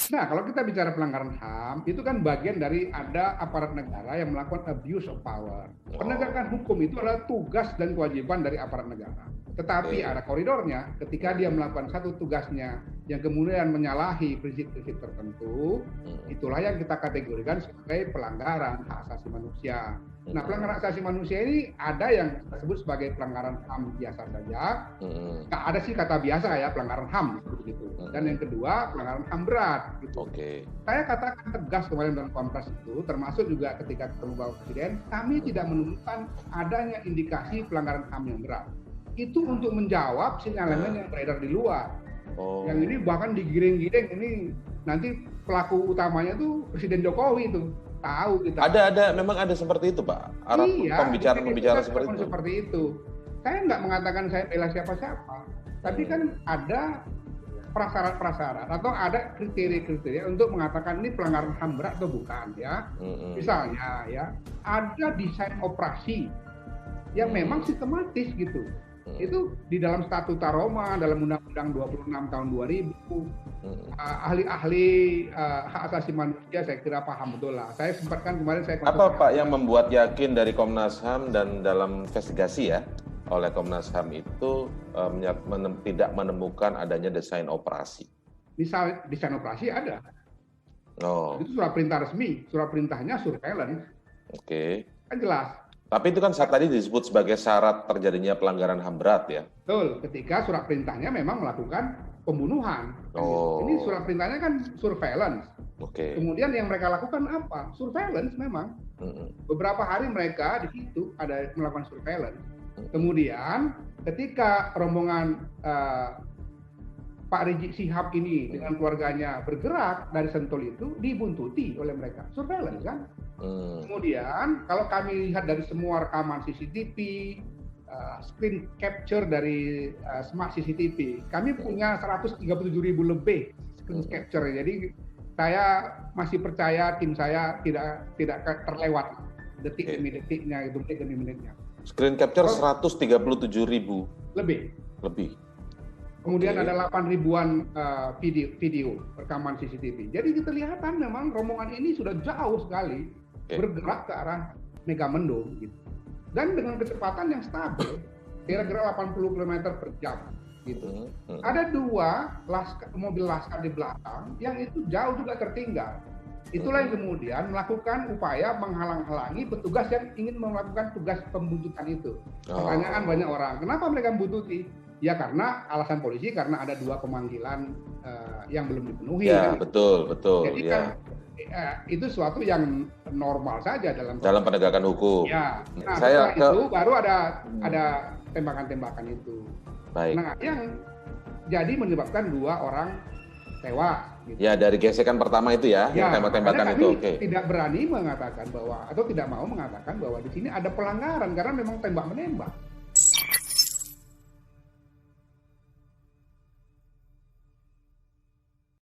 Nah, kalau kita bicara pelanggaran HAM, itu kan bagian dari ada aparat negara yang melakukan abuse of power. Oh, Penegakan hukum itu adalah tugas dan kewajiban dari aparat negara. Tetapi oke. ada koridornya ketika dia melakukan satu tugasnya yang kemudian menyalahi prinsip-prinsip tertentu, Mm, itulah yang kita kategorikan sebagai pelanggaran hak asasi manusia. Nah, mm, pelanggaran hak asasi manusia ini ada yang kita sebut sebagai pelanggaran HAM biasa saja. mm, Nggak ada sih kata biasa ya, pelanggaran HAM gitu. Dan yang mm. kedua, pelanggaran HAM berat gitu. Oke. Saya katakan tegas kemarin dalam konferensi itu, termasuk juga ketika ketemu Bapak Presiden, kami tidak menemukan adanya indikasi pelanggaran HAM yang berat. Itu untuk menjawab sinyalemen Nah, yang beredar di luar. Yang ini oh. bahkan digiring-giring, ini nanti pelaku utamanya tuh Presiden Jokowi itu. Tahu kita. Memang ada seperti itu, Pak. Arah Iya, di media pembicara-pembicara sosial seperti pun itu. seperti itu. Saya nggak mengatakan saya bela siapa-siapa, tapi Hmm, kan ada prasyarat-prasyarat atau ada kriteria-kriteria untuk mengatakan ini pelanggaran HAM berat atau bukan ya. hmm, Misalnya ya, ada desain operasi yang memang hmm, sistematis gitu. hmm, Itu di dalam Statuta Roma, dalam Undang-Undang 26 tahun 2000, hmm. ahli-ahli hak asasi manusia saya kira paham betul lah. Saya sempatkan kemarin saya Apa, konsultasi. Pak, yang membuat yakin dari Komnas HAM dan dalam investigasi ya oleh Komnas HAM itu tidak menemukan adanya desain operasi? Misal desain operasi ada, Oh, itu surat perintah resmi, surat perintahnya surveillance, oke. kan jelas. Tapi itu kan saat tadi disebut sebagai syarat terjadinya pelanggaran HAM berat ya? Betul, ketika surat perintahnya memang melakukan pembunuhan. Kan gitu. Ini Oh, surat perintahnya kan surveillance. oke. Kemudian yang mereka lakukan apa? Surveillance memang. Hmm, Beberapa hari mereka di situ ada melakukan surveillance. hmm, Kemudian ketika rombongan Pak Rizik Sihab ini hmm, dengan keluarganya bergerak dari Sentul itu dibuntuti oleh mereka. Surveillance kan? hmm, Kemudian kalau kami lihat dari semua rekaman CCTV, screen capture dari smart CCTV, kami punya 137.000 lebih screen hmm. capture. Jadi saya masih percaya tim saya tidak terlewat detik Oke. demi detiknya, itu menit demi menitnya. Screen capture Terus 137.000 lebih. lebih. Kemudian Oke. ada 8 ribuan video rekaman CCTV. Jadi kelihatan memang rombongan ini sudah jauh sekali Oke. bergerak ke arah Megamendung gitu. Dan dengan kecepatan yang stabil, kira-kira 80 km per jam gitu. Hmm, hmm, Ada dua mobil laskar di belakang yang itu jauh juga tertinggal. Itulah yang hmm. kemudian melakukan upaya menghalang-halangi petugas yang ingin melakukan tugas pembuntutan itu. Pertanyaan banyak Oh, orang, kenapa mereka membuntuti? Ya karena alasan polisi karena ada dua pemanggilan yang belum dipenuhi kan. ya betul, betul, Jadi kan ya. itu suatu yang normal saja dalam Dalam penegakan hukum. ya. Nah Saya setelah ke itu baru ada tembakan-tembakan itu. baik. Nah yang jadi menyebabkan dua orang tewas. Gitu. Ya, dari gesekan pertama itu ya, yang Ya, makanya tembak-tembakan kami itu. Oke. tidak berani mengatakan bahwa atau tidak mau mengatakan bahwa di sini ada pelanggaran karena memang tembak menembak.